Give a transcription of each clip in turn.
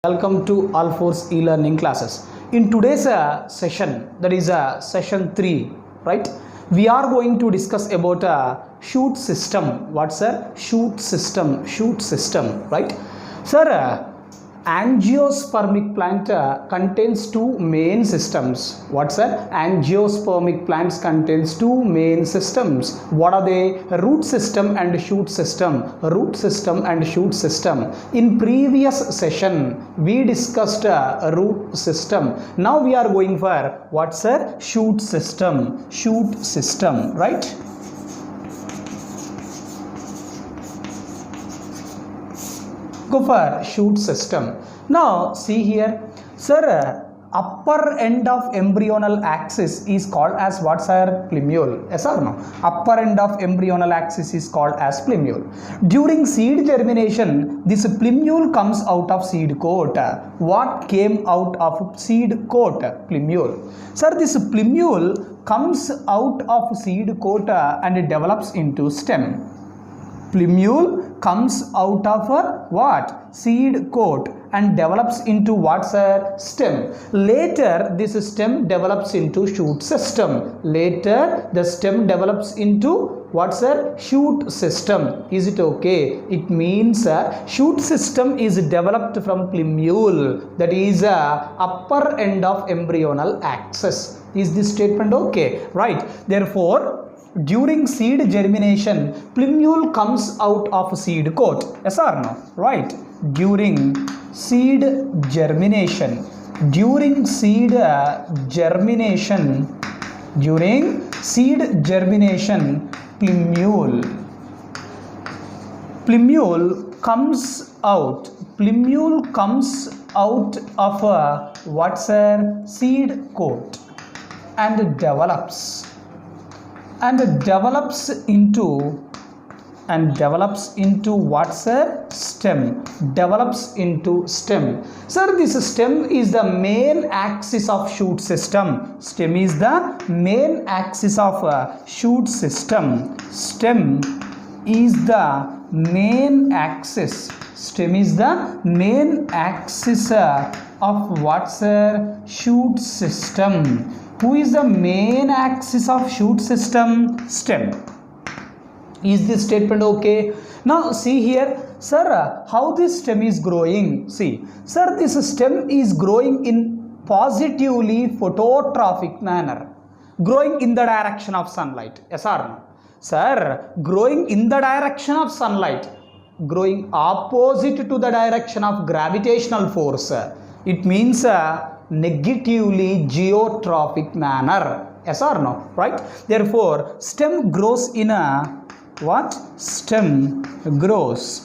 Welcome to Alphores e-learning classes. In today's session, that is session 3, right? We are going to discuss about a shoot system. What's a shoot system? Shoot system, right? Sir, angiospermic plant contains two main systems. What's a angiospermic plants contains two main systems. What are they? Root system and shoot system. Root system and shoot system. In previous session we discussed a root system. Now we are going for what's a shoot system. Shoot system, right? Go for shoot system. Now see here, sir, upper end of embryonal axis is called as what's our plumule? Yes or no? Upper end of embryonal axis is called as plumule. During seed germination, this plumule comes out of seed coat. What came out of seed coat? Plumule. Sir, this plumule comes out of seed coat and develops into stem. Plumule comes out of a what? Seed coat and develops into what's a stem. Later this stem develops into shoot system. Later the stem develops into what's a shoot system. Is it okay? It means shoot system is developed from plumule, that is upper end of embryonal axis. Is this statement okay? Right. Therefore during seed germination, plumule comes out of seed coat. Yes or no? Right. During seed germination, plumule comes out of what's a seed coat and develops into what's a stem. Develops into stem. Sir, this stem is the main axis of shoot system. Stem is the main axis of shoot system. Stem is the main axis. Stem is the main axis of what's a shoot system. Who is the main axis of shoot system? Stem. Is this statement okay? Now see here, sir, how this stem is growing? See, sir, this stem is growing in positively phototrophic manner, growing in the direction of sunlight. Yes or no? Sir, growing in the direction of sunlight, growing opposite to the direction of gravitational force. It means negatively geotrophic manner. Yes or no? Right? Therefore stem grows in a what? Stem grows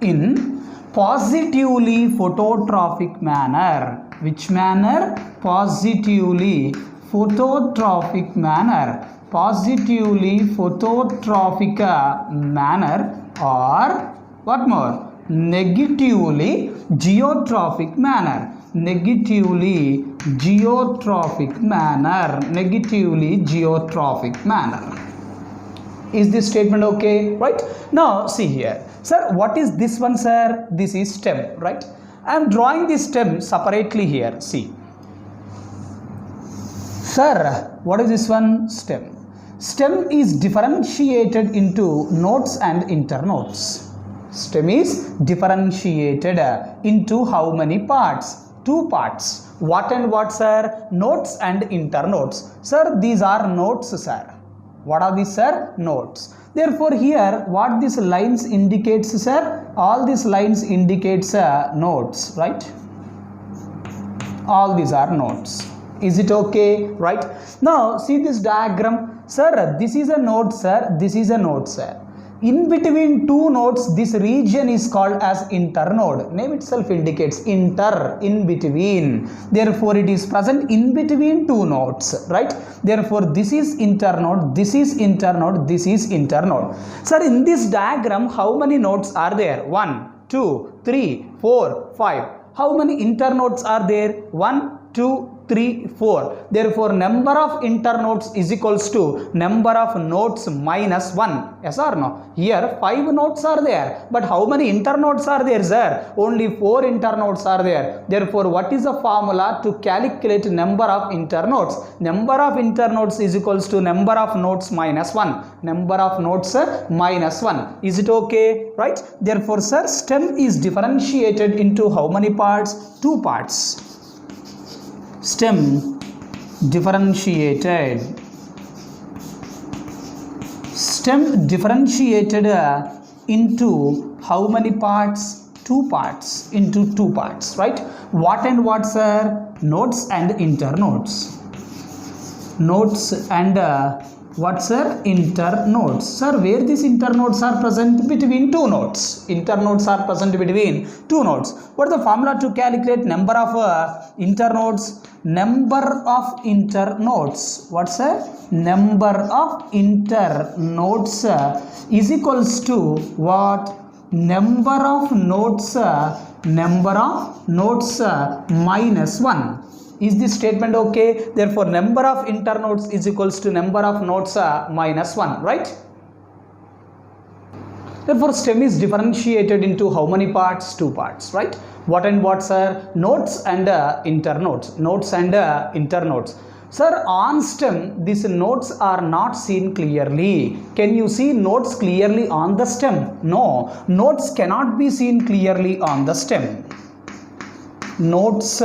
in positively phototrophic manner. Which manner? Positively phototrophic manner. Positively phototrophic manner, or what more? Negatively geotrophic manner. Negatively geotrophic manner. Is this statement okay? Right. Now see here, sir, what is this one, sir? This is stem, right? I am drawing this stem separately here. See, sir, what is this one? Stem. Stem is differentiated into nodes and internodes. Stem is differentiated into how many parts? 2 parts. What and what, sir? Nodes and internodes. Sir, these are nodes, sir. What are these, sir? Nodes. Therefore here what these lines indicates, sir? All these lines indicates nodes, right? All these are nodes. Is it okay? Right. Now see this diagram. Sir, this is a node, sir. This is a node, sir. In between two nodes, this region is called as internode. Name itself indicates inter, in between. Therefore it is present in between two nodes, right? Therefore this is internode, this is internode, this is internode. Sir, in this diagram how many nodes are there? 1, 2, 3, 4, 5. How many internodes are there? 1, 2, 3, 4. Therefore, number of internodes is equals to number of nodes minus 1. Yes or no? Here 5 nodes are there. But how many internodes are there, sir? Only 4 internodes are there. Therefore, what is the formula to calculate number of internodes? Number of internodes is equals to number of nodes minus 1. Number of nodes minus 1. Is it okay? Right? Therefore, sir, stem is differentiated into how many parts? 2 parts. Stem differentiated into how many parts? 2 parts, into 2 parts, right? What and what, sir? Nodes and internodes. Nodes and what, sir? Internodes. Sir, where these internodes are present? Between 2 nodes. Internodes are present between 2 nodes. What is the formula to calculate number of internodes? Number of internodes. What's a number of internodes is equals to what? Number of nodes minus 1. Is this statement okay? Therefore, number of internodes is equals to number of nodes minus 1, right? Therefore, stem is differentiated into how many parts? 2 parts, right? What and what, sir? Nodes and internodes. Nodes and internodes. Sir, on stem, these nodes are not seen clearly. Can you see nodes clearly on the stem? No. Nodes cannot be seen clearly on the stem. Nodes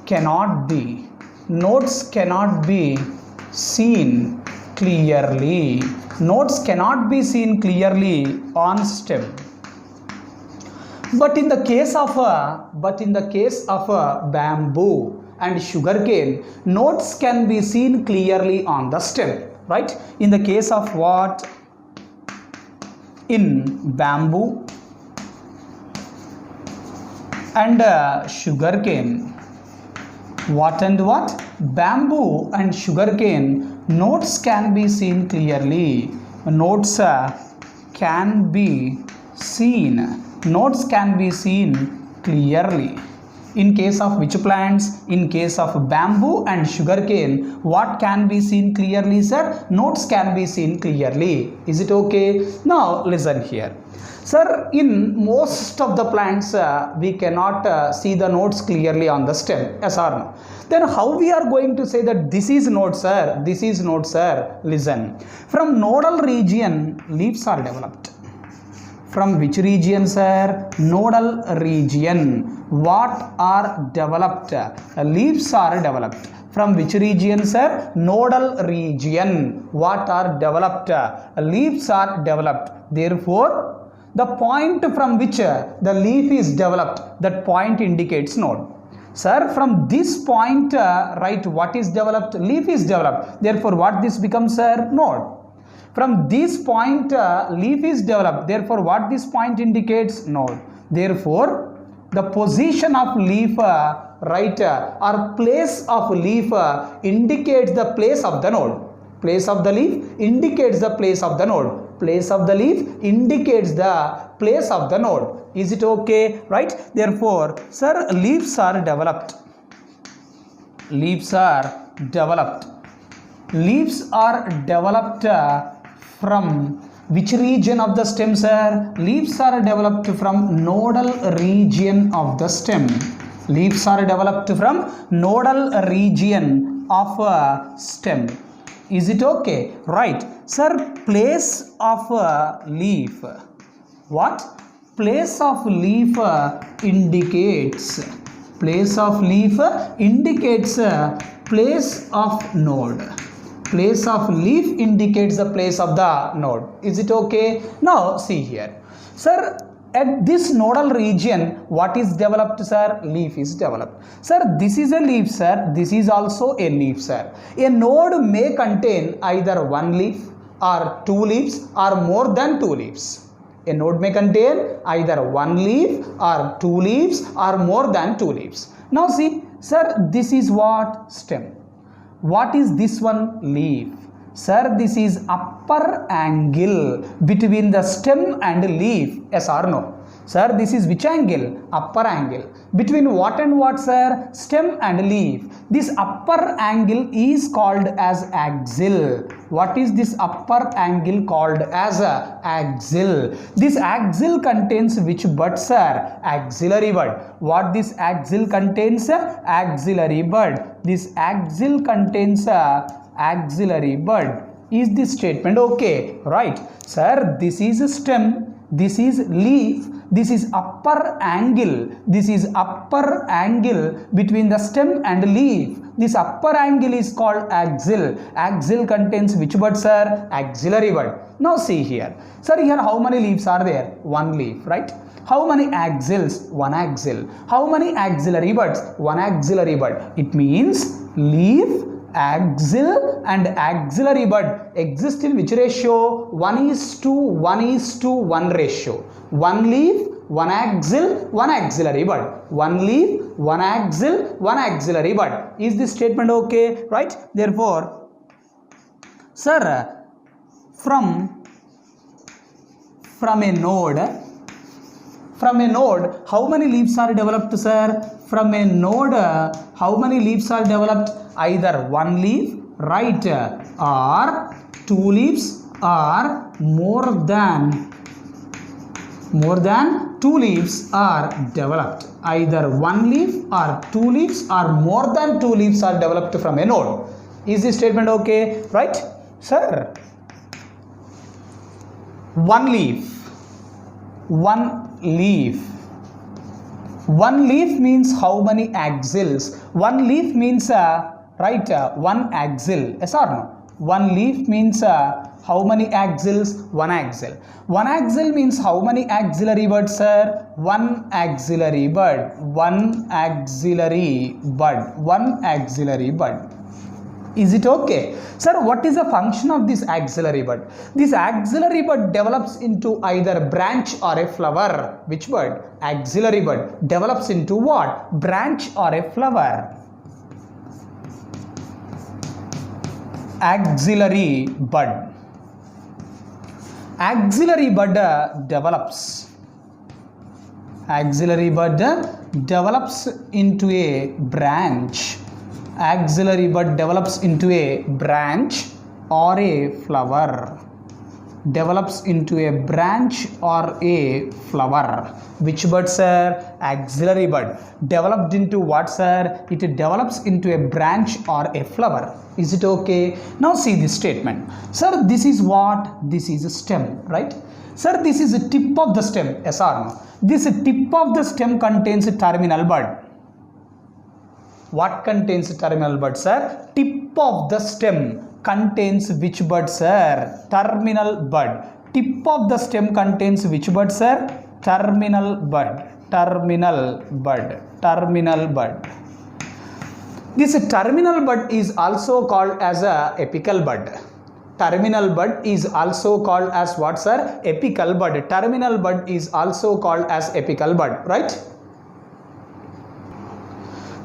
cannot be seen clearly. Nodes cannot be seen clearly on stem. But in the case of bamboo and sugarcane, nodes can be seen clearly on the stem, right? In the case of what? In bamboo and sugarcane. What and what? Bamboo and sugarcane, nodes can be seen clearly. Nodes can be seen clearly. In case of which plants? In case of bamboo and sugarcane, what can be seen clearly, sir? Nodes can be seen clearly. Is it okay? Now listen here. Sir, in most of the plants, we cannot see the nodes clearly on the stem. Yes or no? Then how we are going to say that this is node, sir? This is node, sir. Listen. From nodal region, leaves are developed. From which region, sir? Nodal region. What are developed? Leaves are developed. From which region, sir? Nodal region. What are developed? Leaves are developed. Therefore, the point from which the leaf is developed, that point indicates node. Sir, from this point, right, what is developed? Leaf is developed. Therefore, what this becomes, sir? Node. From this point, leaf is developed. Therefore, what this point indicates? Node. Therefore, the position of leaf, right, or place of leaf indicates the place of the node. Place of the leaf indicates the place of the node. Place of the leaf indicates the place of the node. Is it okay? Right? Therefore, sir, leaves are developed. Leaves are developed. Leaves are developed from which region of the stem, sir? Leaves are developed from nodal region of the stem. Leaves are developed from nodal region of stem. Is it okay? Right. Sir, place of leaf. What? Place of leaf indicates. Place of leaf indicates place of node. Place of leaf indicates the place of the node. Is it okay? Now see here. Sir, at this nodal region, what is developed, sir? Leaf is developed. Sir, this is a leaf, sir. This is also a leaf, sir. A node may contain either one leaf or 2 leaves or more than 2 leaves. A node may contain either one leaf or 2 leaves or more than 2 leaves. Now see, sir, this is what? Stem. What is this one? Leaf. Sir, this is upper angle between the stem and leaf. Yes or no? Sir, this is which angle? Upper angle. Between what and what, sir? Stem and leaf. This upper angle is called as axil. What is this upper angle called as? Axil. This axil contains which bud, sir? Axillary bud. What this axil contains? Axillary bud. This axil contains axillary bud. Is this statement okay? Right. Sir, this is a stem. This is leaf. This is upper angle. This is upper angle between the stem and leaf. This upper angle is called axil. Axil contains which bud, sir? Axillary bud. Now see here. Sir, here how many leaves are there? One leaf, right? How many axils? One axil. How many axillary buds? One axillary bud. It means leaf, axil and axillary bud exist in which ratio? 1:1:1 ratio. One leaf, one axil, one axillary bud. One leaf, one axil, one axillary bud. Is this statement okay? Right? Therefore, sir, from a node, how many leaves are developed, sir? From a node, how many leaves are developed? Either one leaf, right, or two leaves, or more than two leaves are developed. Either one leaf or two leaves or more than two leaves are developed from a node. Is this statement okay? Right? Sir, one leaf. One leaf means how many axils? One leaf means one axil. Yes or no? One leaf means how many axils? One axil. One axil means how many axillary buds, sir? One axillary bud. One axillary bud. One axillary bud. Is it okay? Sir, what is the function of this axillary bud? This axillary bud develops into either branch or a flower. Which bud? Axillary bud develops into what? Branch or a flower. Axillary bud. Axillary bud develops. Axillary bud develops into a branch. Axillary bud develops into a branch or a flower. Develops into a branch or a flower. Which bud, sir? Axillary bud. Developed into what, sir? It develops into a branch or a flower. Is it okay? Now see this statement. Sir, this is what? This is a stem, right? Sir, this is a tip of the stem. Yes or no? This tip of the stem contains a terminal bud. What contains a terminal bud, sir? Tip of the stem contains which bud, sir? Terminal bud. Tip of the stem contains which bud, sir? Terminal bud. Terminal bud. Terminal bud. This terminal bud is also called as a apical bud. Terminal bud is also called as what, sir? Apical bud. Terminal bud is also called as apical bud, right?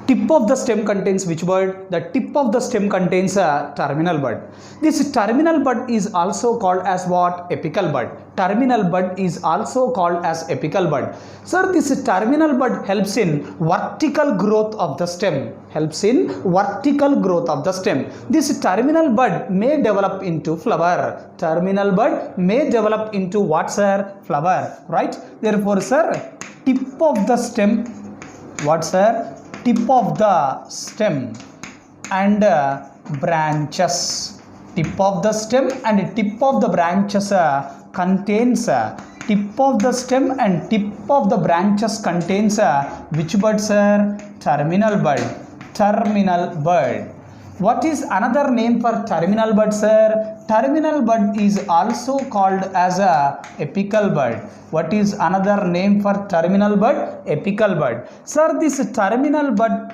Tip of the stem contains which bud? The tip of the stem contains a terminal bud. This terminal bud is also called as what? Apical bud. Terminal bud is also called as apical bud. Sir, this terminal bud helps in vertical growth of the stem. Helps in vertical growth of the stem. This terminal bud may develop into flower. Terminal bud may develop into what, sir? Flower, right? Therefore, sir, tip of the stem, what, sir? Tip of the stem and branches. Tip of the stem and tip of the branches contains tip of the stem and tip of the branches contains which bud, sir? Terminal bud. Terminal bud. What is another name for terminal bud, sir? Terminal bud is also called as a apical bud. What is another name for terminal bud? Apical bud. Sir, this terminal bud,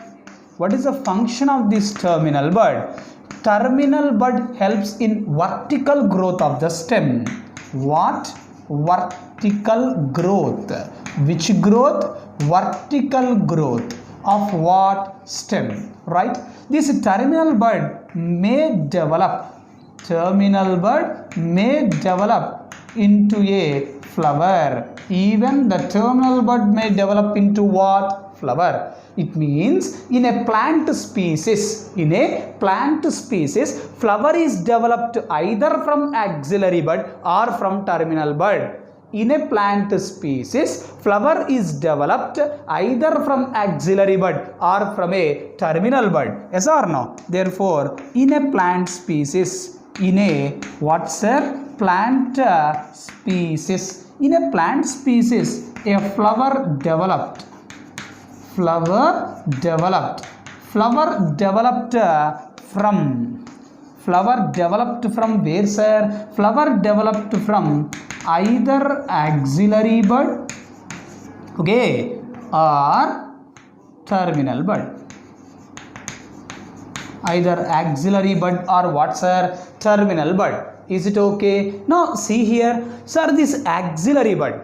what is the function of this terminal bud? Terminal bud helps in vertical growth of the stem. What? Vertical growth. Which growth? Vertical growth of what? Stem, right? This terminal bud may develop into a flower. Even the terminal bud may develop into what? Flower. It means in a plant species, flower is developed either from axillary bud or from terminal bud. In a plant species, flower is developed either from axillary bud or from a terminal bud. Yes or no? Therefore, in a plant species, in a plant species, a flower developed from where, sir? Flower developed from either axillary bud, okay, or terminal bud. Either axillary bud or what, sir? Terminal bud. Is it okay? Now see here, sir, this axillary bud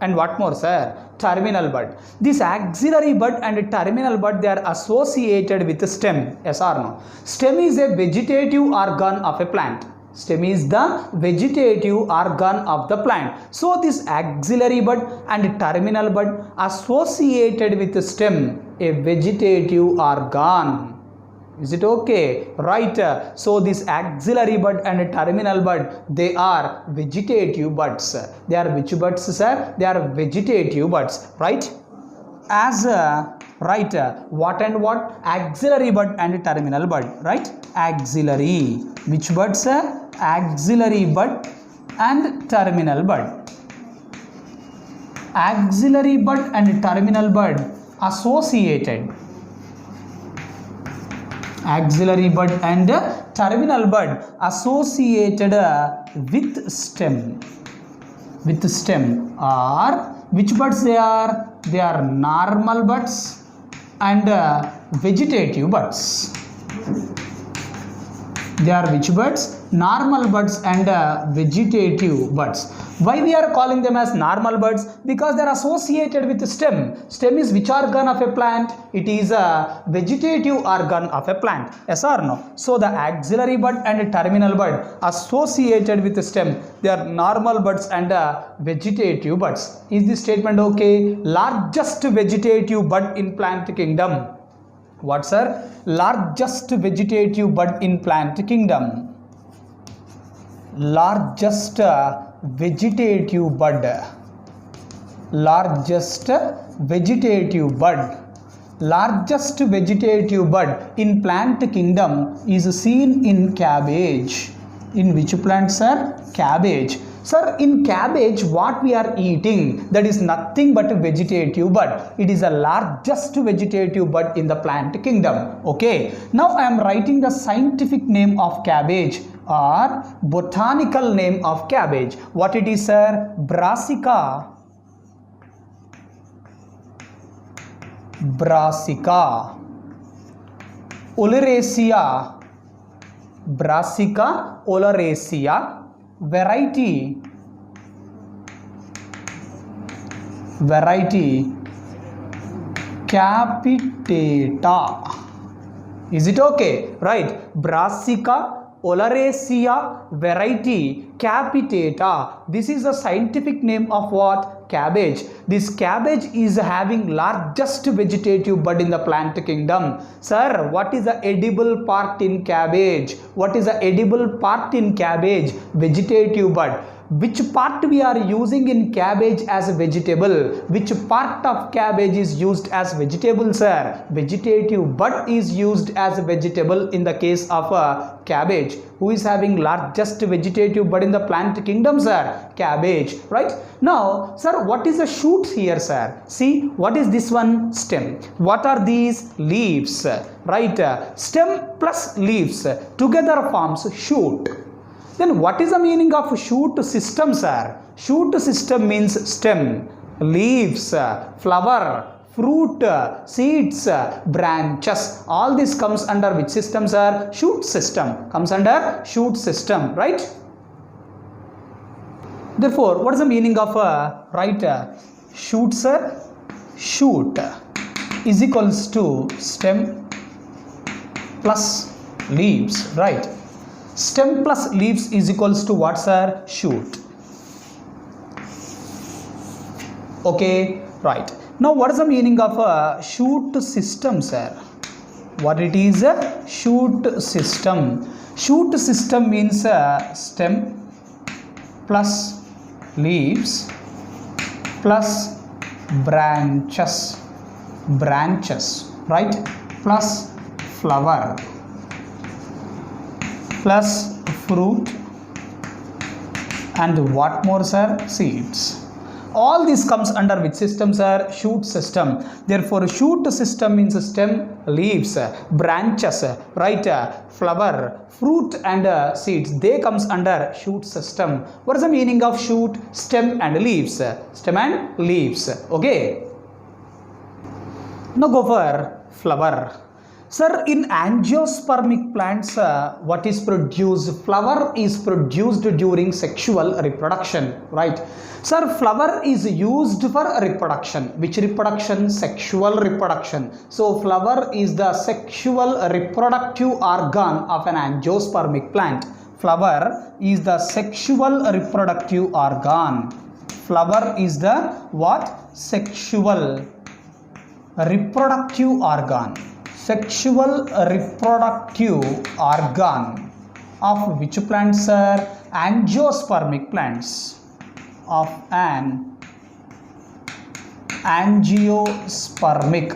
and what more, sir? Terminal bud. This axillary bud and terminal bud, they are associated with the stem. Yes or no? Stem is a vegetative organ of a plant. Stem is the vegetative organ of the plant. So this axillary bud and terminal bud associated with the stem, a vegetative organ. Is it okay? Right. So this axillary bud and terminal bud, they are vegetative buds. They are which buds, sir? They are vegetative buds. Right? As right, what and what? Axillary bud and terminal bud. Right? Axillary. Which buds, sir? Axillary bud and terminal bud. Axillary bud and terminal bud associated. Axillary bud and terminal bud associated with stem. With stem, or which buds they are? They are normal buds and vegetative buds. They are which buds? Normal buds and vegetative buds. Why we are calling them as normal buds? Because they are associated with the stem. Stem is which organ of a plant? It is a vegetative organ of a plant. Yes or no? So the axillary bud and terminal bud associated with the stem, they are normal buds and vegetative buds. Is this statement okay? Largest vegetative bud in plant kingdom. What, sir? Largest vegetative bud in plant kingdom. Largest vegetative bud. Largest vegetative bud. Largest vegetative bud in plant kingdom is seen in cabbage. In which plant, sir? Cabbage. Sir, in cabbage, what we are eating, that is nothing but a vegetative bud. It is the largest vegetative bud in the plant kingdom. Okay. Now I am writing the scientific name of cabbage or botanical name of cabbage. What it is, sir? Brassica. Brassica oleracea. Brassica oleracea. Variety capitata. Is it okay? Right. Brassica oleracea variety capitata. This is the scientific name of what? Cabbage. This cabbage is having largest vegetative bud in the plant kingdom. Sir, what is the edible part in cabbage? What is the edible part in cabbage? Vegetative bud. Which part we are using in cabbage as a vegetable? Which part of cabbage is used as vegetable, sir? Vegetative bud is used as a vegetable in the case of cabbage. Who is having largest vegetative bud in the plant kingdom, sir? Cabbage, right? Now, sir, what is the shoot here, sir? See, what is this one? Stem. What are these? Leaves, right? Stem plus leaves together forms shoot. Then what is the meaning of shoot system, sir? Shoot system means stem, leaves, flower, fruit, seeds, branches. All this comes under which system, sir? Shoot system. Comes under shoot system, right? Therefore, what is the meaning of shoot, sir? Shoot is equals to stem plus leaves, right? Stem plus leaves is equals to what, sir? Shoot. Okay, right. Now what is the meaning of a shoot system, sir? What it is? A shoot system. Shoot system means stem plus leaves plus branches, right, plus flower plus fruit and what more, sir? Seeds. All this comes under which system, sir? Shoot system. Therefore shoot system means stem, leaves, branches, right, flower, fruit and seeds. They comes under shoot system. What is the meaning of shoot? Stem and leaves. Stem and leaves. Okay. Now go for flower. Sir, in angiospermic plants, what is produced? Flower is produced during sexual reproduction, right? Sir, flower is used for reproduction. Which reproduction? Sexual reproduction. So, flower is the sexual reproductive organ of an angiospermic plant. Flower is the sexual reproductive organ. Flower is the what? Sexual reproductive organ. Sexual reproductive organ of which plants, sir? Angiospermic plants. Of an angiospermic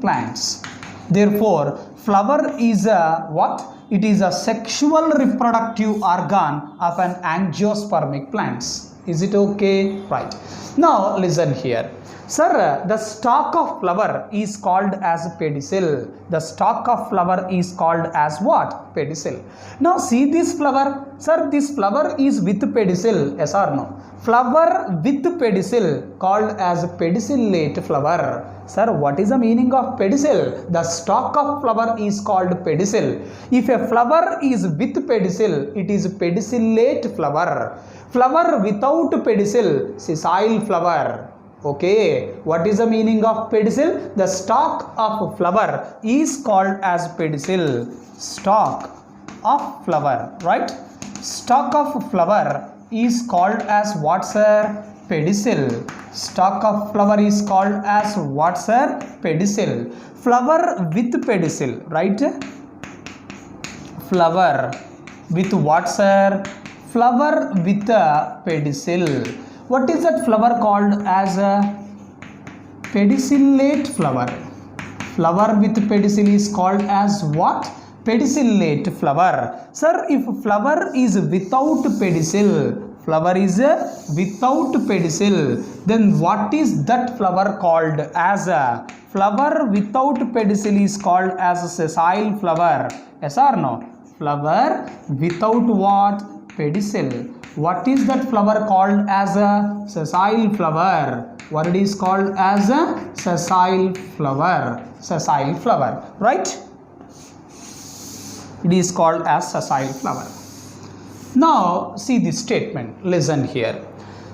plants. Therefore flower is a what? It is a sexual reproductive organ of an angiospermic plants. Is it okay? Right. Now listen here. Sir, the stalk of flower is called as pedicel. The stalk of flower is called as what? Pedicel. Now see this flower. Sir, this flower is with pedicel. Yes or no? Flower with pedicel called as pedicellate flower. Sir, what is the meaning of pedicel? The stalk of flower is called pedicel. If a flower is with pedicel, it is pedicellate flower. Flower without pedicel, sessile flower. Okay, what is the meaning of pedicel? The stalk of flower is called as pedicel. Stalk of flower, right? Stalk of flower is called as what, sir? Pedicel. Stalk of flower is called as what, sir? Pedicel. Flower with pedicel, right? Flower with what, sir? Flower with a pedicel. What is that flower called as a pedicellate flower? Flower with pedicel is called as what? Pedicellate flower. Sir, if flower is without pedicel, flower is without pedicel, then what is that flower called as a? Flower without pedicel is called as a sessile flower. Yes or no? Flower without what? Pedicel. What is that flower called as a? Sessile flower. What it is called as a? Sessile flower. Sessile flower, right? It is called as sessile flower. Now see this statement. Listen here.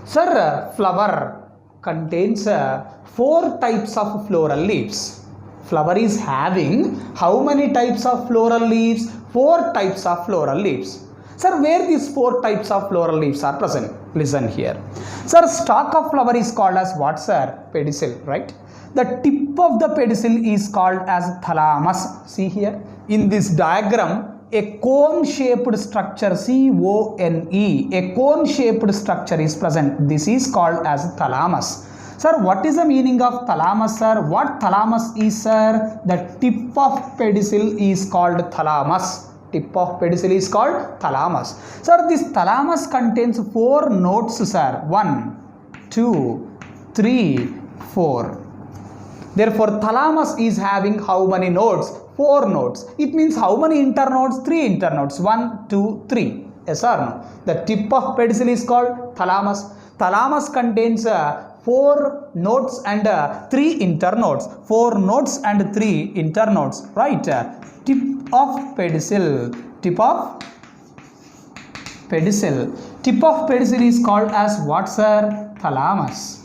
Sir, flower contains 4 types of floral leaves. Flower is having how many types of floral leaves? 4 types of floral leaves. Sir, where these 4 types of floral leaves are present? Listen here. Sir, stalk of flower is called as what, sir? Pedicel, right? The tip of the pedicel is called as thalamus. See here. In this diagram, a cone-shaped structure, C-O-N-E, a cone-shaped structure is present. This is called as thalamus. Sir, what is the meaning of thalamus, sir? What thalamus is, sir? The tip of pedicel is called thalamus. Tip of pedicel is called thalamus. Sir, this thalamus contains 4 nodes, sir. 1, 2, 3, 4. Therefore, thalamus is having how many nodes? 4 nodes. It means how many internodes? 3 internodes. 1, 2, 3. Yes or no? The tip of pedicel is called thalamus. Thalamus contains 4 nodes and 3 internodes. 4 nodes and 3 internodes. Right? Tip of pedicel. Tip of pedicel. Tip of pedicel is called as what, sir? Thalamus.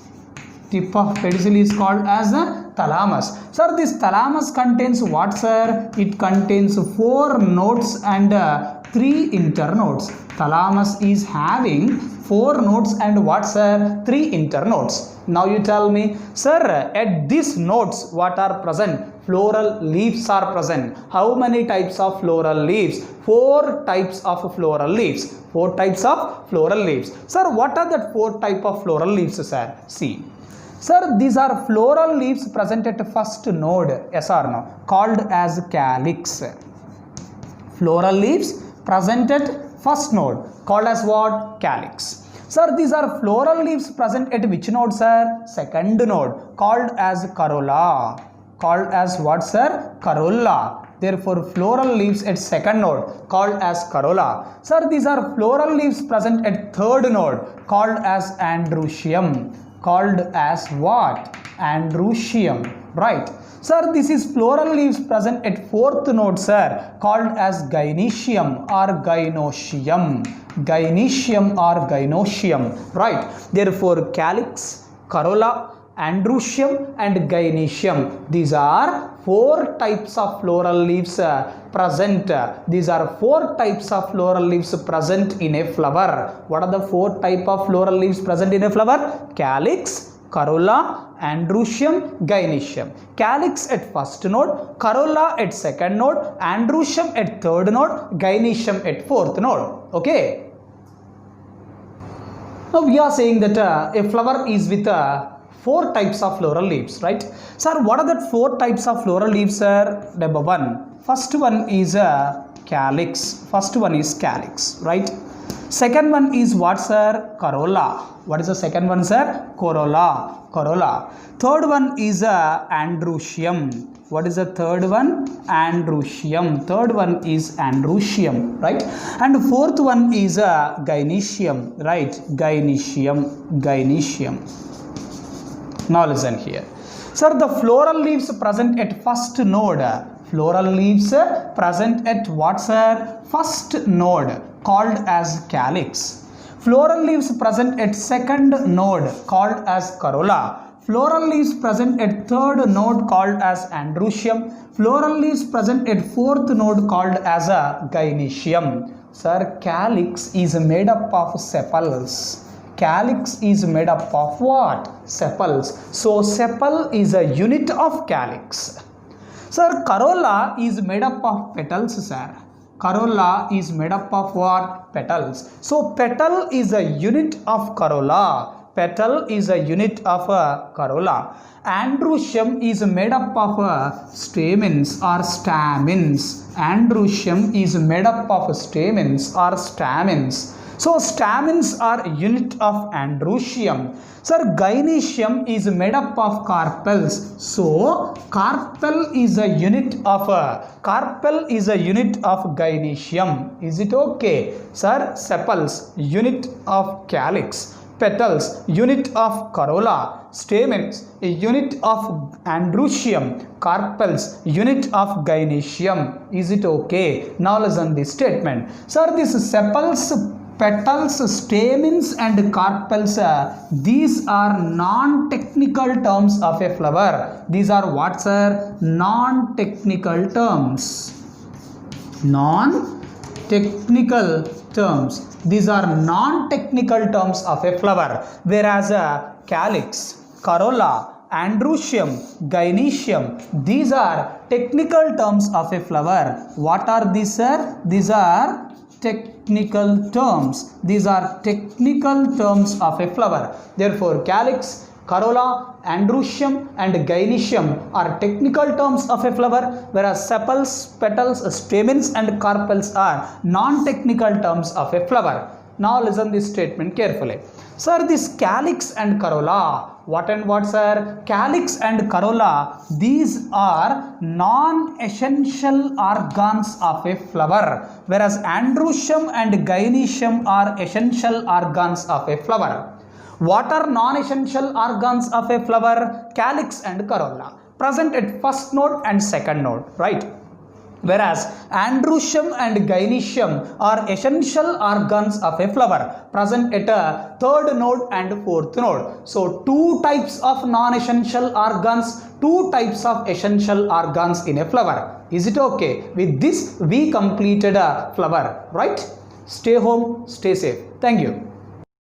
Tip of pedicel is called as a thalamus. Sir, this thalamus contains what, sir? It contains 4 nodes and 3 internodes. Thalamus is having 4 nodes and what, sir? 3 internodes. Now you tell me, sir, at these nodes what are present? Floral leaves are present. How many types of floral leaves? 4 types of floral leaves. 4 types of floral leaves. Sir, what are the 4 type of floral leaves, sir? See. Sir, these are floral leaves present at first node, yes or no? Called as calyx. Floral leaves present at first node, called as what? Calyx. Sir, these are floral leaves present at which node, sir? Second node, called as corolla. Called as what, sir? Corolla. Therefore, floral leaves at second node, called as corolla. Sir, these are floral leaves present at third node, called as androecium. Called as what? Androecium. Right. Sir, this is floral leaves present at fourth node, sir, called as gynoecium or gynoecium. Gynoecium or gynoecium. Right. Therefore, calyx, corolla, androecium and gynoecium. These are 4 types of floral leaves present. These are 4 types of floral leaves present in a flower. What are the 4 type of floral leaves present in a flower? Calyx, corolla, androecium, gynoecium. Calyx at first node, corolla at second node, androecium at third node, gynoecium at fourth node. Okay. Now we are saying that a flower is with 4 types of floral leaves, right? Sir, what are the 4 types of floral leaves, sir? Number 1. First one is calyx. First one is calyx, right? Second one is what, sir? Corolla. What is the second one, sir? Corolla. Corolla. Third one is androecium. What is the third one? Androecium. Third one is androecium, right? And fourth one is gynoecium, right? Gynoecium. Gynoecium. Now listen here. Sir, the floral leaves present at first node. Floral leaves present at what, sir? First node, called as calyx. Floral leaves present at second node, called as corolla. Floral leaves present at third node, called as androecium. Floral leaves present at fourth node, called as gynoecium. Sir, calyx is made up of sepals. Calyx is made up of what? Sepals. So, sepal is a unit of calyx. Sir, corolla is made up of petals, sir. Corolla is made up of what? Petals. So, petal is a unit of corolla. Petal is a unit of corolla. Androecium is made up of stamens or stamens. Androecium is made up of stamens or stamens. So, stamens are unit of androecium. Sir, gynoecium is made up of carpels. So, carpel is a unit of gynoecium. Is it okay? Sir, sepals, unit of calyx. Petals, unit of corolla. Stamens, a unit of androecium. Carpels, unit of gynoecium. Is it okay? Now listen this statement. Sir, this sepals, petals, stamens and carpels, these are non-technical terms of a flower. These are what, sir? Non-technical terms. Non-technical terms. These are non-technical terms of a flower. Whereas calyx, corolla, androecium, gynoecium, these are technical terms of a flower. What are these, sir? These are technical terms. These are technical terms of a flower. Therefore, calyx, corolla, androecium and gynoecium are technical terms of a flower, whereas sepals, petals, stamens and carpels are non-technical terms of a flower. Now listen this statement carefully. Sir, this calyx and corolla, what and what, sir? Calyx and corolla, these are non-essential organs of a flower, whereas androecium and gynoecium are essential organs of a flower. What are non-essential organs of a flower? Calyx and corolla, present at first node and second node, right? Whereas androecium and gynoecium are essential organs of a flower, present at a third node and fourth node. So, 2 types of non-essential organs, 2 types of essential organs in a flower. Is it okay? With this, we completed a flower, right? Stay home, stay safe. Thank you.